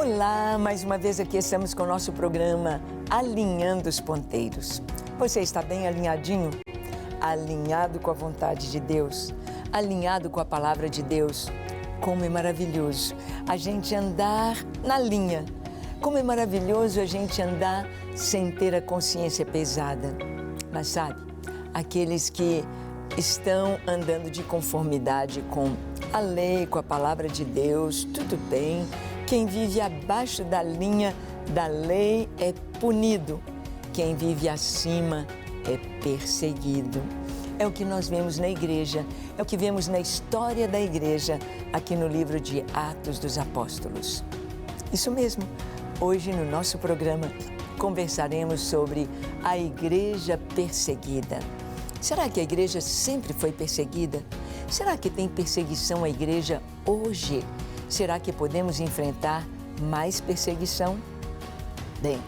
Olá, mais uma vez aqui estamos com o nosso programa Alinhando os Ponteiros. Você está bem alinhadinho? Alinhado com a vontade de Deus, alinhado com a palavra de Deus. Como é maravilhoso a gente andar na linha. Como é maravilhoso a gente andar sem ter a consciência pesada. Mas sabe, aqueles que estão andando de conformidade com a lei, com a palavra de Deus, tudo bem. Quem vive abaixo da linha da lei é punido. Quem vive acima é perseguido. É o que nós vemos na igreja, é o que vemos na história da igreja, aqui no livro de Atos dos Apóstolos. Isso mesmo, hoje no nosso programa conversaremos sobre a igreja perseguida. Será que a igreja sempre foi perseguida? Será que tem perseguição à igreja hoje? Será que podemos enfrentar mais perseguição? Bem,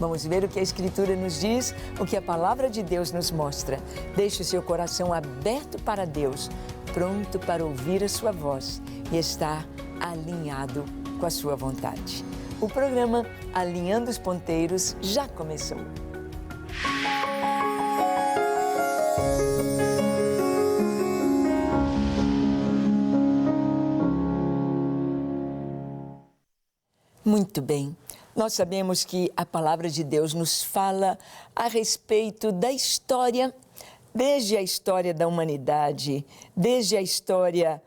vamos ver o que a Escritura nos diz, o que a Palavra de Deus nos mostra. Deixe o seu coração aberto para Deus, pronto para ouvir a sua voz e estar alinhado com a sua vontade. O programa Alinhando os Ponteiros já começou. Muito bem, nós sabemos que a Palavra de Deus nos fala a respeito da história, desde a história da humanidade, desde a história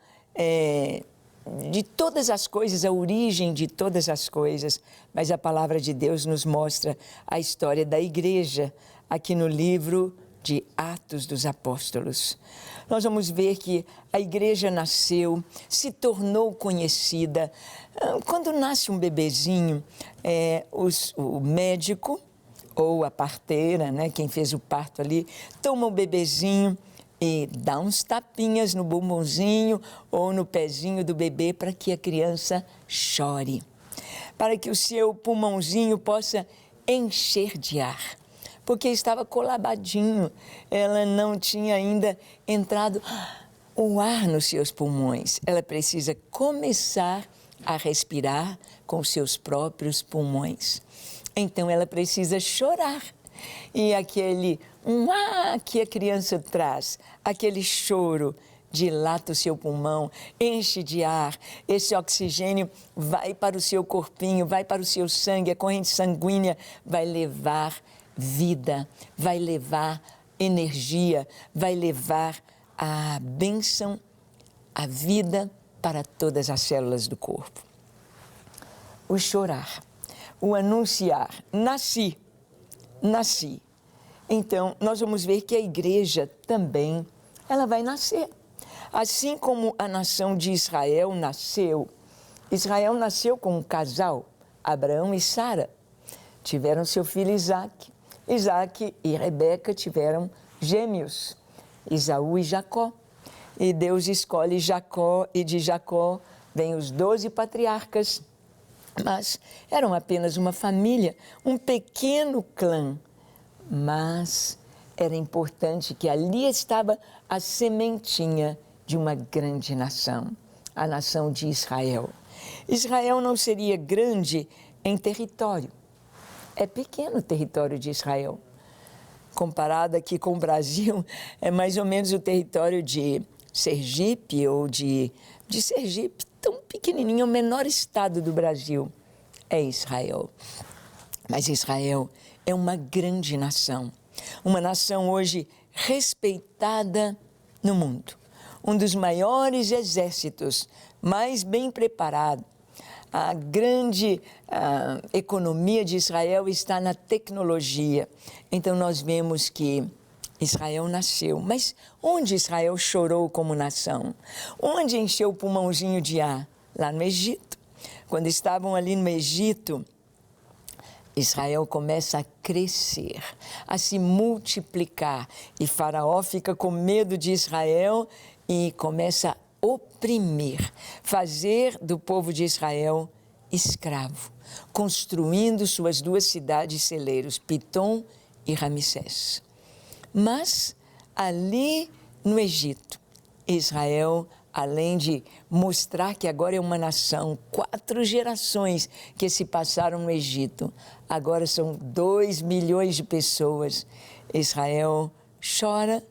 de todas as coisas, a origem de todas as coisas, mas a Palavra de Deus nos mostra a história da igreja, aqui no livro de Atos dos Apóstolos. Nós vamos ver que a igreja nasceu, se tornou conhecida. Quando nasce um bebezinho, o médico ou a parteira, né, quem fez o parto ali, toma o bebezinho e dá uns tapinhas no bumbumzinho ou no pezinho do bebê para que a criança chore, para que o seu pulmãozinho possa encher de ar. Porque estava colabadinho, ela não tinha ainda entrado o ar nos seus pulmões. Ela precisa começar a respirar com os seus próprios pulmões. Então ela precisa chorar. E aquele que a criança traz, aquele choro, dilata o seu pulmão, enche de ar, esse oxigênio vai para o seu corpinho, vai para o seu sangue, a corrente sanguínea vai levar vida, vai levar energia, vai levar a bênção, a vida para todas as células do corpo. O chorar, o anunciar, nasci. Então, nós vamos ver que a igreja também, ela vai nascer. Assim como a nação de Israel nasceu com um casal, Abraão e Sara. Tiveram seu filho Isaac. Isaac e Rebeca tiveram gêmeos, Esaú e Jacó. E Deus escolhe Jacó, e de Jacó vêm os 12 patriarcas. Mas eram apenas uma família, um pequeno clã. Mas era importante que ali estava a sementinha de uma grande nação, a nação de Israel. Israel não seria grande em território. É pequeno o território de Israel. Comparado aqui com o Brasil, é mais ou menos o território de Sergipe ou de Sergipe, tão pequenininho, o menor estado do Brasil é Israel. Mas Israel é uma grande nação, uma nação hoje respeitada no mundo. Um dos maiores exércitos, mais bem preparado. A grande economia de Israel está na tecnologia. Então nós vemos que Israel nasceu. Mas onde Israel chorou como nação? Onde encheu o pulmãozinho de ar? Lá no Egito. Quando estavam ali no Egito, Israel começa a crescer, a se multiplicar. E Faraó fica com medo de Israel e começa a oprimir, fazer do povo de Israel escravo, construindo suas 2 cidades celeiros, Pitom e Ramsés. Mas ali no Egito, Israel além de mostrar que agora é uma nação, 4 gerações que se passaram no Egito, agora são 2 milhões de pessoas. Israel chora,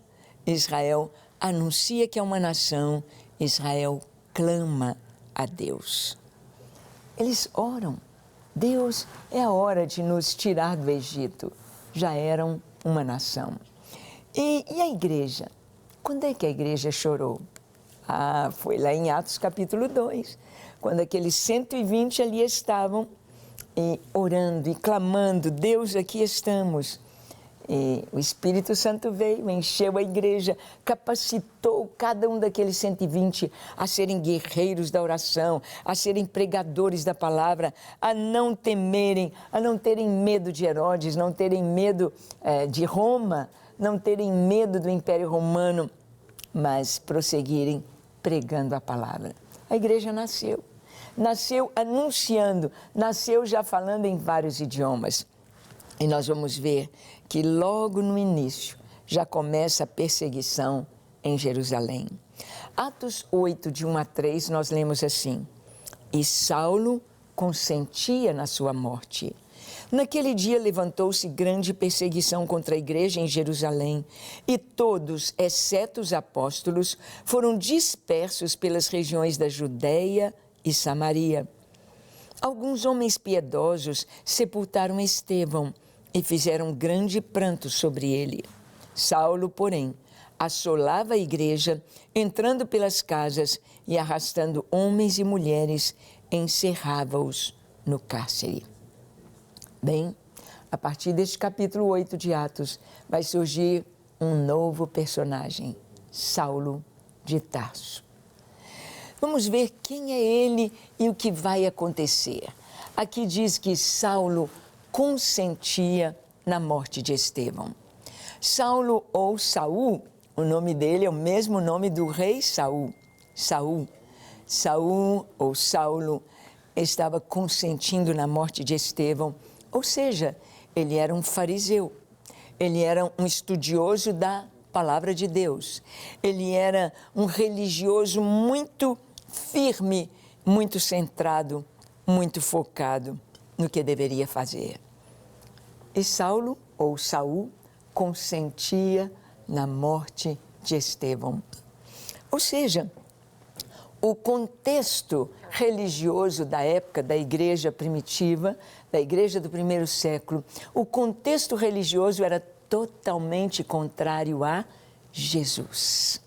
Israel anuncia que é uma nação, Israel clama a Deus. Eles oram. Deus, é a hora de nos tirar do Egito. Já eram uma nação. E a igreja? Quando é que a igreja chorou? Foi lá em Atos capítulo 2, quando aqueles 120 ali estavam orando e clamando, Deus, aqui estamos. E o Espírito Santo veio, encheu a igreja, capacitou cada um daqueles 120 a serem guerreiros da oração, a serem pregadores da palavra, a não temerem, a não terem medo de Herodes, não terem medo de Roma, não terem medo do Império Romano, mas prosseguirem pregando a palavra. A igreja nasceu anunciando, nasceu já falando em vários idiomas. E nós vamos ver que logo no início já começa a perseguição em Jerusalém. Atos 8, de 1 a 3, nós lemos assim: E Saulo consentia na sua morte. Naquele dia levantou-se grande perseguição contra a igreja em Jerusalém, e todos, exceto os apóstolos, foram dispersos pelas regiões da Judéia e Samaria. Alguns homens piedosos sepultaram Estevão e fizeram grande pranto sobre ele. Saulo, porém, assolava a igreja, entrando pelas casas e arrastando homens e mulheres, encerrava-os no cárcere. Bem, a partir deste capítulo 8 de Atos, vai surgir um novo personagem, Saulo de Tarso. Vamos ver quem é ele e o que vai acontecer. Aqui diz que Saulo consentia na morte de Estevão. Saulo ou Saul, o nome dele é o mesmo nome do rei Saul. Saul ou Saulo estava consentindo na morte de Estevão, ou seja, ele era um fariseu, ele era um estudioso da palavra de Deus, ele era um religioso muito firme, muito centrado, muito focado no que deveria fazer. E Saulo, ou Saul, consentia na morte de Estevão. Ou seja, o contexto religioso da época da igreja primitiva, da igreja do primeiro século, o contexto religioso era totalmente contrário a Jesus,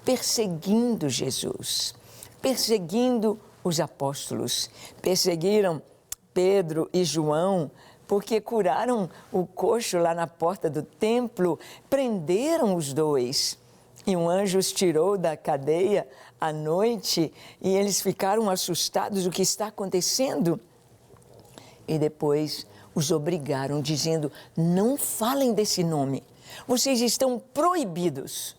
perseguindo Jesus, perseguindo os apóstolos, perseguiram Pedro e João, porque curaram o coxo lá na porta do templo, prenderam os dois. E um anjo os tirou da cadeia à noite e eles ficaram assustados, o que está acontecendo? E depois os obrigaram, dizendo, não falem desse nome, vocês estão proibidos.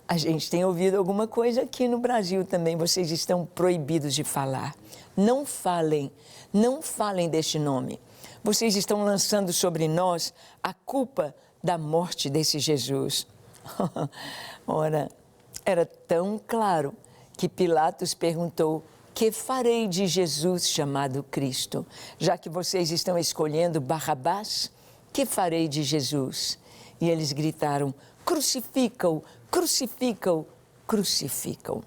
A gente tem ouvido alguma coisa aqui no Brasil também, vocês estão proibidos de falar. Não falem deste nome. Vocês estão lançando sobre nós a culpa da morte desse Jesus. Ora, era tão claro que Pilatos perguntou, que farei de Jesus chamado Cristo? Já que vocês estão escolhendo Barrabás, que farei de Jesus? E eles gritaram, crucifica-o, crucifica-o, crucifica-o.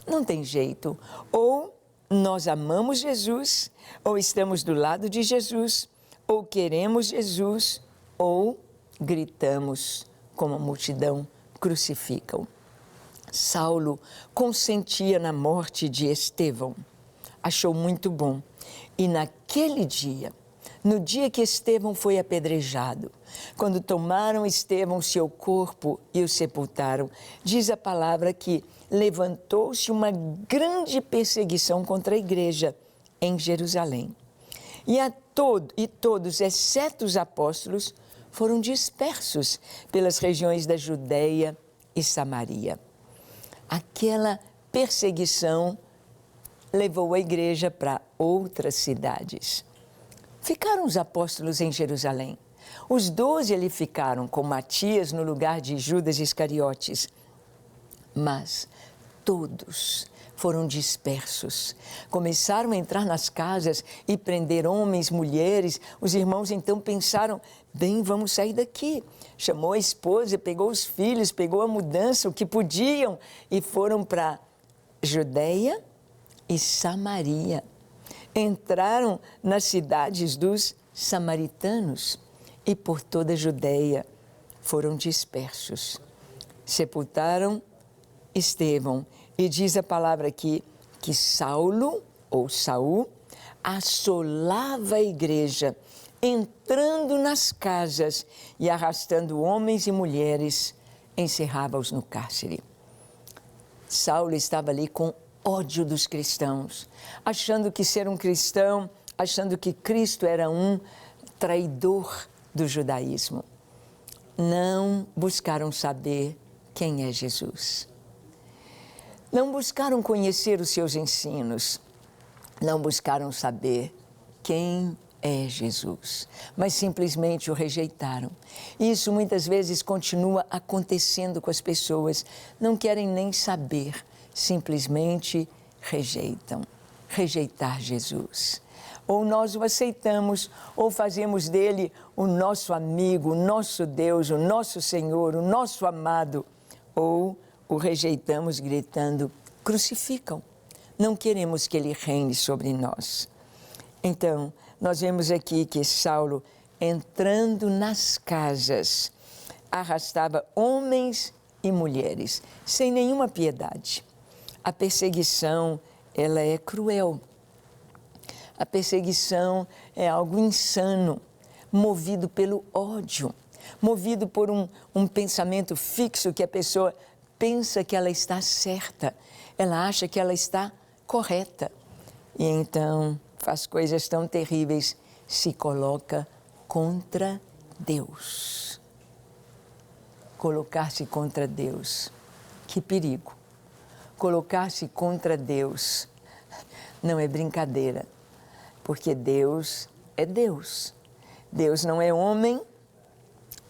Não tem jeito, ou nós amamos Jesus, ou estamos do lado de Jesus, ou queremos Jesus, ou gritamos como a multidão, crucificam. Saulo consentia na morte de Estevão, achou muito bom. E naquele dia, no dia que Estevão foi apedrejado, quando tomaram Estevão, seu corpo, e o sepultaram, diz a palavra que levantou-se uma grande perseguição contra a igreja em Jerusalém. E todos, exceto os apóstolos, foram dispersos pelas regiões da Judéia e Samaria. Aquela perseguição levou a igreja para outras cidades. Ficaram os apóstolos em Jerusalém. Os 12 ali ficaram com Matias no lugar de Judas Iscariotes. Mas todos foram dispersos. Começaram a entrar nas casas e prender homens, mulheres. Os irmãos então pensaram, bem, vamos sair daqui. Chamou a esposa, pegou os filhos, pegou a mudança, o que podiam, e foram para Judeia e Samaria. Entraram nas cidades dos samaritanos e por toda a Judeia foram dispersos. Sepultaram Estevão. E diz a palavra aqui que Saulo, ou Saul, assolava a igreja, entrando nas casas e arrastando homens e mulheres, encerrava-os no cárcere. Saulo estava ali com ódio dos cristãos, achando que ser um cristão, achando que Cristo era um traidor do judaísmo. Não buscaram saber quem é Jesus. Não buscaram conhecer os seus ensinos, não buscaram saber quem é Jesus, mas simplesmente o rejeitaram. Isso muitas vezes continua acontecendo com as pessoas, não querem nem saber, simplesmente rejeitam. Rejeitar Jesus. Ou nós o aceitamos, ou fazemos dele o nosso amigo, o nosso Deus, o nosso Senhor, o nosso amado, ou o rejeitamos gritando, crucificam. Não queremos que ele reine sobre nós. Então, nós vemos aqui que Saulo, entrando nas casas, arrastava homens e mulheres, sem nenhuma piedade. A perseguição, ela é cruel. A perseguição é algo insano, movido pelo ódio, movido por um pensamento fixo que a pessoa pensa que ela está certa, ela acha que ela está correta. E então faz coisas tão terríveis, se coloca contra Deus. Colocar-se contra Deus, que perigo. Colocar-se contra Deus não é brincadeira, porque Deus é Deus. Deus não é homem,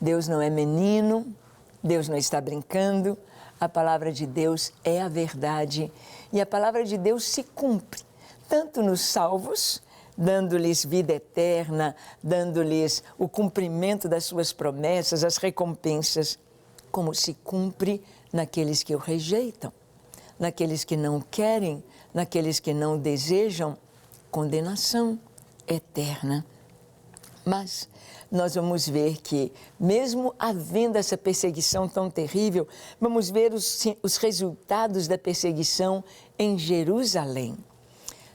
Deus não é menino, Deus não está brincando. A palavra de Deus é a verdade e a palavra de Deus se cumpre, tanto nos salvos, dando-lhes vida eterna, dando-lhes o cumprimento das suas promessas, as recompensas, como se cumpre naqueles que o rejeitam, naqueles que não querem, naqueles que não desejam, condenação eterna. Mas nós vamos ver que, mesmo havendo essa perseguição tão terrível, vamos ver os resultados da perseguição em Jerusalém.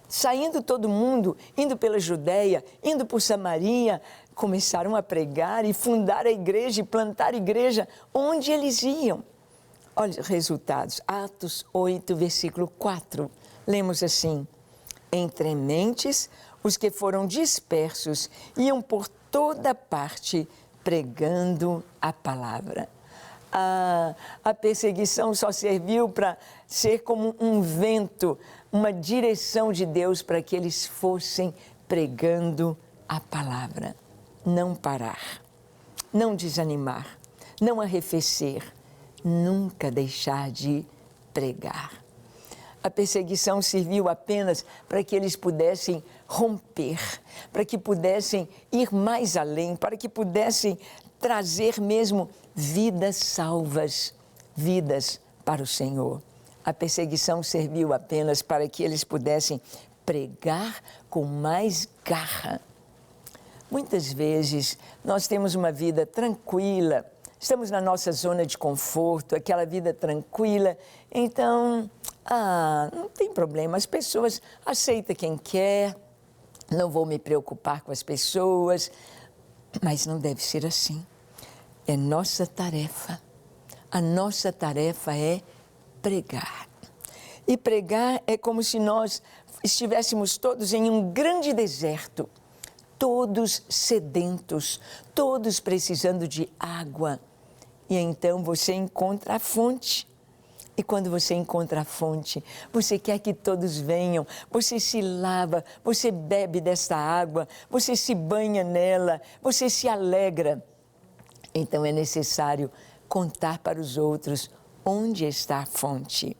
Saindo todo mundo, indo pela Judeia, indo por Samaria, começaram a pregar e fundar a igreja e plantar a igreja onde eles iam. Olha os resultados, Atos 8, versículo 4, lemos assim: entre mentes, os que foram dispersos iam por toda parte pregando a palavra. A perseguição só serviu para ser como um vento, uma direção de Deus para que eles fossem pregando a palavra. Não parar, não desanimar, não arrefecer, nunca deixar de pregar. A perseguição serviu apenas para que eles pudessem romper, para que pudessem ir mais além, para que pudessem trazer mesmo vidas salvas, vidas para o Senhor. A perseguição serviu apenas para que eles pudessem pregar com mais garra. Muitas vezes nós temos uma vida tranquila, estamos na nossa zona de conforto, aquela vida tranquila, então, não tem problema, as pessoas aceitam quem quer, não vou me preocupar com as pessoas, mas não deve ser assim. É nossa tarefa, a nossa tarefa é pregar. E pregar é como se nós estivéssemos todos em um grande deserto, todos sedentos, todos precisando de água. E então você encontra a fonte. E quando você encontra a fonte, você quer que todos venham, você se lava, você bebe desta água, você se banha nela, você se alegra. Então é necessário contar para os outros onde está a fonte.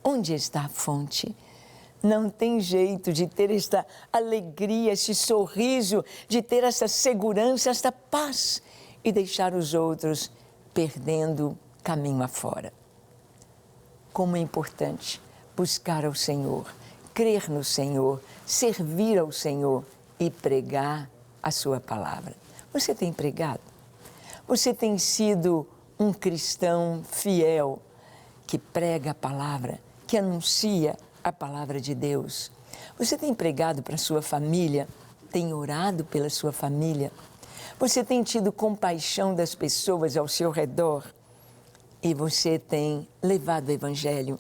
Onde está a fonte? Não tem jeito de ter esta alegria, esse sorriso, de ter essa segurança, esta paz e deixar os outros perdendo caminho afora. Como é importante buscar ao Senhor, crer no Senhor, servir ao Senhor e pregar a sua palavra. Você tem pregado? Você tem sido um cristão fiel que prega a palavra, que anuncia a palavra de Deus? Você tem pregado para a sua família? Tem orado pela sua família? Você tem tido compaixão das pessoas ao seu redor? E você tem levado o Evangelho?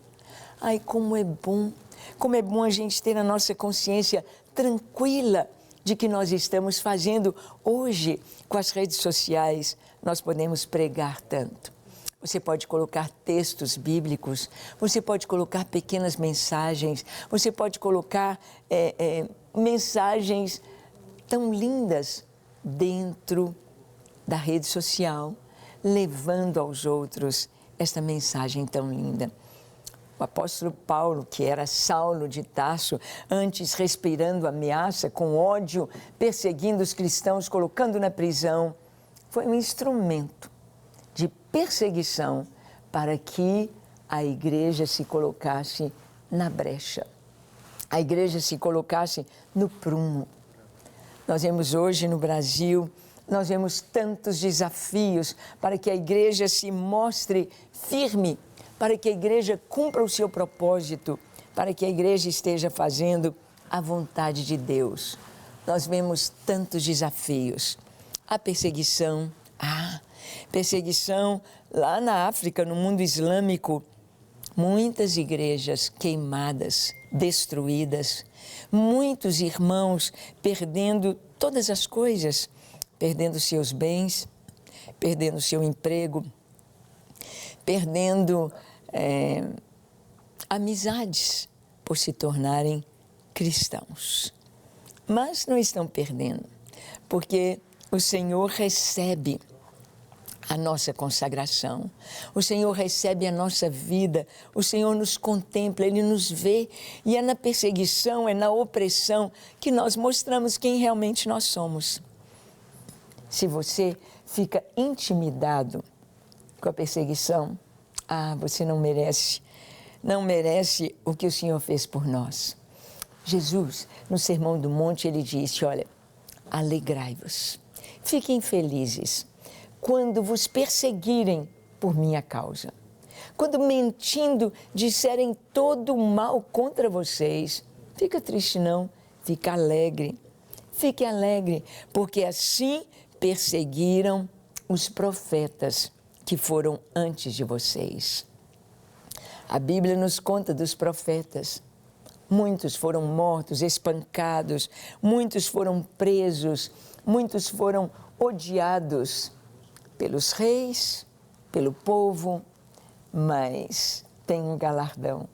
Ai, como é bom a gente ter a nossa consciência tranquila de que nós estamos fazendo hoje com as redes sociais. Nós podemos pregar tanto. Você pode colocar textos bíblicos, você pode colocar pequenas mensagens, você pode colocar mensagens tão lindas dentro da rede social, levando aos outros esta mensagem tão linda. O apóstolo Paulo, que era Saulo de Tarso, antes respirando ameaça, com ódio, perseguindo os cristãos, colocando na prisão, foi um instrumento de perseguição para que a igreja se colocasse na brecha, a igreja se colocasse no prumo. Nós vemos hoje no Brasil, nós vemos tantos desafios para que a igreja se mostre firme, para que a igreja cumpra o seu propósito, para que a igreja esteja fazendo a vontade de Deus. Nós vemos tantos desafios. A perseguição, perseguição lá na África, no mundo islâmico, muitas igrejas queimadas, destruídas, muitos irmãos perdendo todas as coisas, perdendo seus bens, perdendo seu emprego, perdendo amizades por se tornarem cristãos. Mas não estão perdendo, porque o Senhor recebe a nossa consagração, o Senhor recebe a nossa vida, o Senhor nos contempla, Ele nos vê, e é na perseguição, é na opressão que nós mostramos quem realmente nós somos. Se você fica intimidado com a perseguição, você não merece o que o Senhor fez por nós. Jesus, no Sermão do Monte, Ele disse, olha, alegrai-vos, fiquem felizes quando vos perseguirem por minha causa. Quando mentindo disserem todo o mal contra vocês, fica triste não, fica alegre. Fique alegre, porque assim perseguiram os profetas que foram antes de vocês. A Bíblia nos conta dos profetas. Muitos foram mortos, espancados, muitos foram presos, muitos foram odiados pelos reis, pelo povo, mas tem um galardão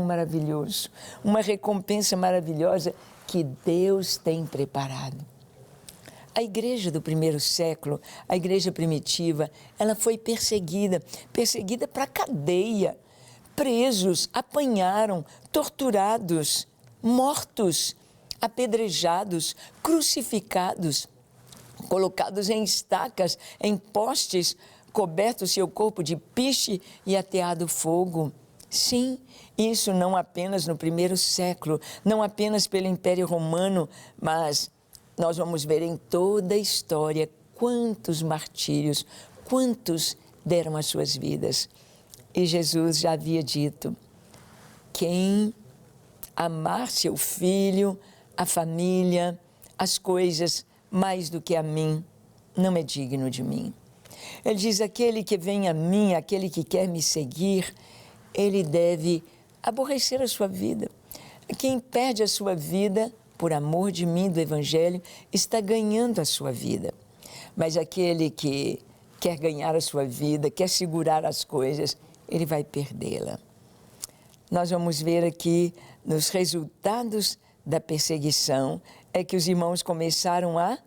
maravilhoso, uma recompensa maravilhosa que Deus tem preparado. A igreja do primeiro século, a igreja primitiva, ela foi perseguida para a cadeia. Presos, apanharam, torturados, mortos, apedrejados, crucificados, colocados em estacas, em postes, coberto seu corpo de piche e ateado fogo. Sim, isso não apenas no primeiro século, não apenas pelo Império Romano, mas nós vamos ver em toda a história quantos martírios, quantos deram as suas vidas. E Jesus já havia dito, quem amar seu filho, a família, as coisas mais do que a mim, não é digno de mim. Ele diz, aquele que vem a mim, aquele que quer me seguir, ele deve aborrecer a sua vida. Quem perde a sua vida, por amor de mim, do Evangelho, está ganhando a sua vida. Mas aquele que quer ganhar a sua vida, quer segurar as coisas, ele vai perdê-la. Nós vamos ver aqui, nos resultados da perseguição, é que os irmãos começaram a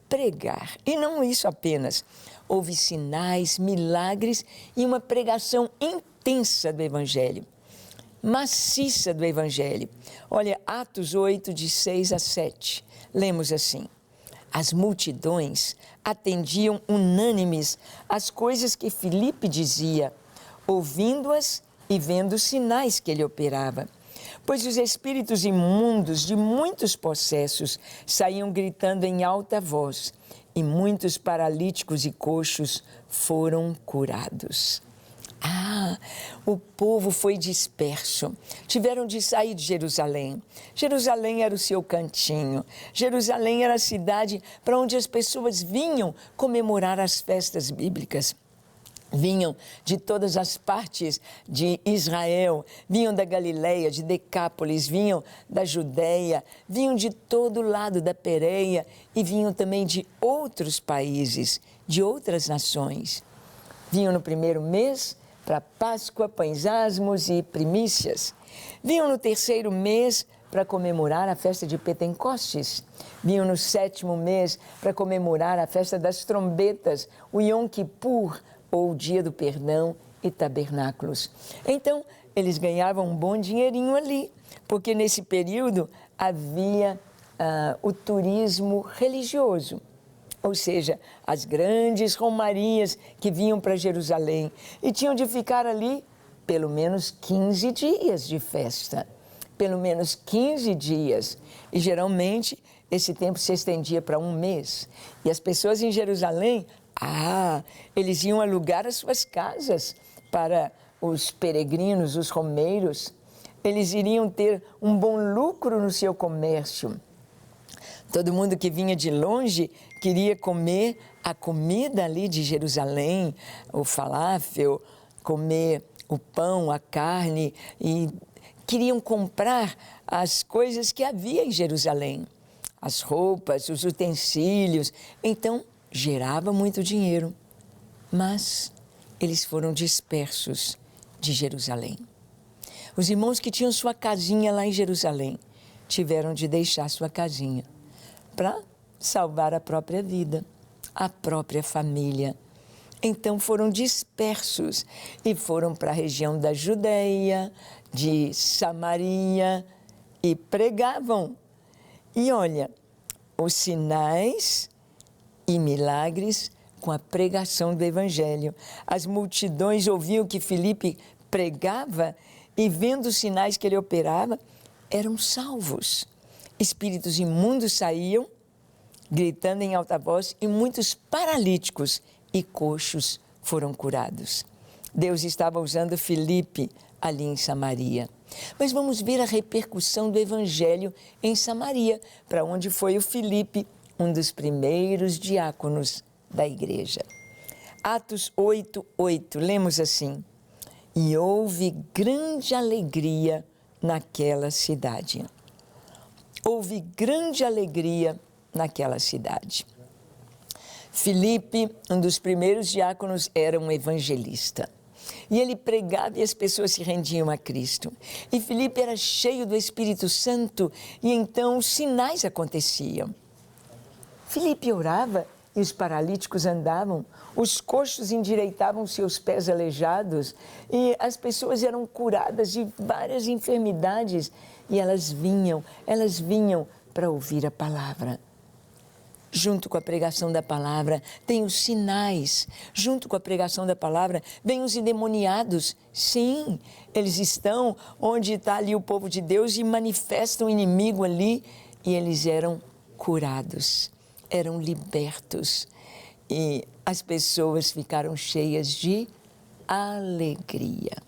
pregar. E não isso apenas. Houve sinais, milagres e uma pregação intensa do Evangelho. maciça do Evangelho. Olha, Atos 8, de 6 a 7, lemos assim: as multidões atendiam unânimes às coisas que Filipe dizia, ouvindo-as e vendo os sinais que ele operava. Pois os espíritos imundos de muitos possessos saíam gritando em alta voz, e muitos paralíticos e coxos foram curados. O povo foi disperso, tiveram de sair de Jerusalém. Jerusalém era o seu cantinho, Jerusalém era a cidade para onde as pessoas vinham comemorar as festas bíblicas. Vinham de todas as partes de Israel, vinham da Galileia, de Decápolis, vinham da Judéia, vinham de todo lado da Pérea e vinham também de outros países, de outras nações. Vinham no primeiro mês para Páscoa, pães asmos e primícias. Vinham no terceiro mês para comemorar a festa de Pentecostes. Vinham no sétimo mês para comemorar a festa das trombetas, o Yom Kippur, ou o Dia do Perdão e Tabernáculos. Então, eles ganhavam um bom dinheirinho ali, porque nesse período havia o turismo religioso, ou seja, as grandes romarias que vinham para Jerusalém e tinham de ficar ali pelo menos 15 dias de festa, pelo menos 15 dias. E geralmente esse tempo se estendia para um mês. E as pessoas em Jerusalém, eles iam alugar as suas casas para os peregrinos, os romeiros. Eles iriam ter um bom lucro no seu comércio. Todo mundo que vinha de longe queria comer a comida ali de Jerusalém, o falafel, comer o pão, a carne, e queriam comprar as coisas que havia em Jerusalém, as roupas, os utensílios. Então, gerava muito dinheiro, mas eles foram dispersos de Jerusalém. Os irmãos que tinham sua casinha lá em Jerusalém tiveram de deixar sua casinha para salvar a própria vida, a própria família. Então foram dispersos e foram para a região da Judéia, de Samaria e pregavam. E olha, os sinais e milagres com a pregação do Evangelho. As multidões ouviam que Filipe pregava e, vendo os sinais que ele operava, eram salvos. Espíritos imundos saíam, gritando em alta voz, e muitos paralíticos e coxos foram curados. Deus estava usando Filipe ali em Samaria. Mas vamos ver a repercussão do Evangelho em Samaria, para onde foi o Filipe, um dos primeiros diáconos da igreja. Atos 8:8, lemos assim: e houve grande alegria naquela cidade. Houve grande alegria naquela cidade. Filipe, um dos primeiros diáconos, era um evangelista. E ele pregava e as pessoas se rendiam a Cristo. E Filipe era cheio do Espírito Santo e então sinais aconteciam. Filipe orava e os paralíticos andavam, os coxos endireitavam seus pés aleijados e as pessoas eram curadas de várias enfermidades e elas vinham para ouvir a palavra. Junto com a pregação da palavra, tem os sinais. Junto com a pregação da palavra, vem os endemoniados. Sim, eles estão onde está ali o povo de Deus e manifestam o inimigo ali. E eles eram curados, eram libertos. E as pessoas ficaram cheias de alegria.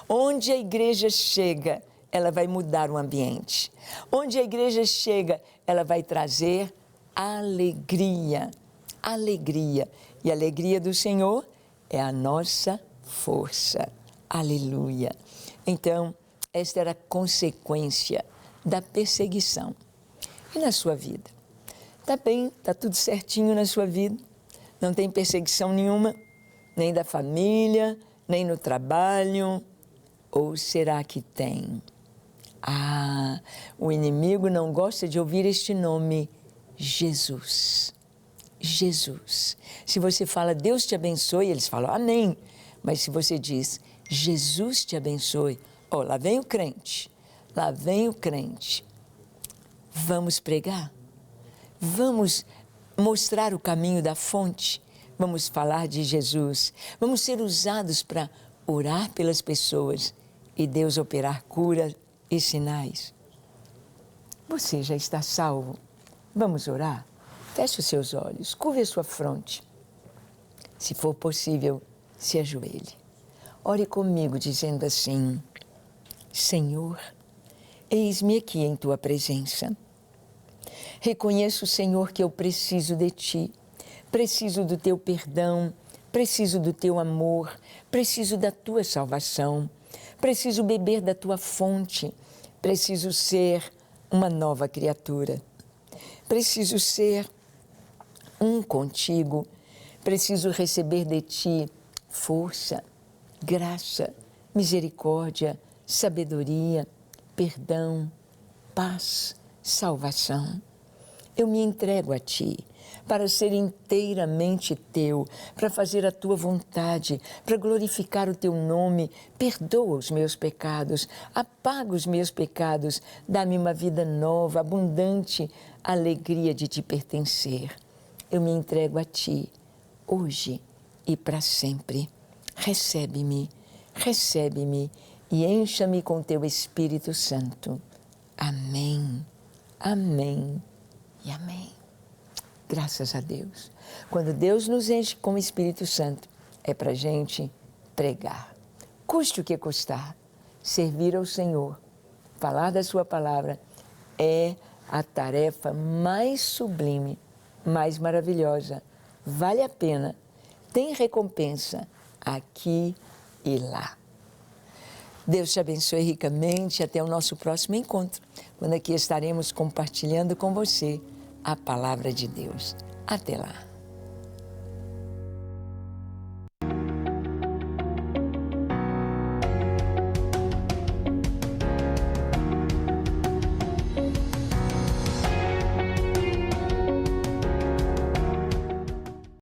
Onde a igreja chega, ela vai mudar o ambiente. Onde a igreja chega, ela vai trazer alegria, alegria. E a alegria do Senhor é a nossa força. Aleluia. Então, esta era a consequência da perseguição. E na sua vida? Está bem, está tudo certinho na sua vida? Não tem perseguição nenhuma? Nem da família, nem no trabalho? Ou será que tem? O inimigo não gosta de ouvir este nome, Jesus. Jesus. Se você fala Deus te abençoe, eles falam amém. Mas se você diz Jesus te abençoe, Ó, lá vem o crente, lá vem o crente. Vamos pregar? Vamos mostrar o caminho da fonte? Vamos falar de Jesus? Vamos ser usados para orar pelas pessoas e Deus operar cura e sinais? Você já está salvo? Vamos orar? Feche os seus olhos, curve a sua fronte. Se for possível, se ajoelhe. Ore comigo dizendo assim: Senhor, eis-me aqui em Tua presença. Reconheço, Senhor, que eu preciso de Ti, preciso do Teu perdão, preciso do Teu amor, preciso da Tua salvação, preciso beber da Tua fonte, preciso ser uma nova criatura, preciso ser um contigo, preciso receber de Ti força, graça, misericórdia, sabedoria, perdão, paz, salvação. Eu me entrego a Ti para ser inteiramente Teu, para fazer a Tua vontade, para glorificar o Teu nome. Perdoa os meus pecados, apaga os meus pecados, dá-me uma vida nova, abundante, alegria de Te pertencer. Eu me entrego a Ti, hoje e para sempre. Recebe-me, recebe-me e encha-me com Teu Espírito Santo. Amém, amém e amém. Graças a Deus. Quando Deus nos enche com o Espírito Santo, é para a gente pregar. Custe o que custar, servir ao Senhor, falar da Sua palavra, é a tarefa mais sublime, mais maravilhosa. Vale a pena, tem recompensa aqui e lá. Deus te abençoe ricamente. Até o nosso próximo encontro, quando aqui estaremos compartilhando com você a palavra de Deus. Até lá.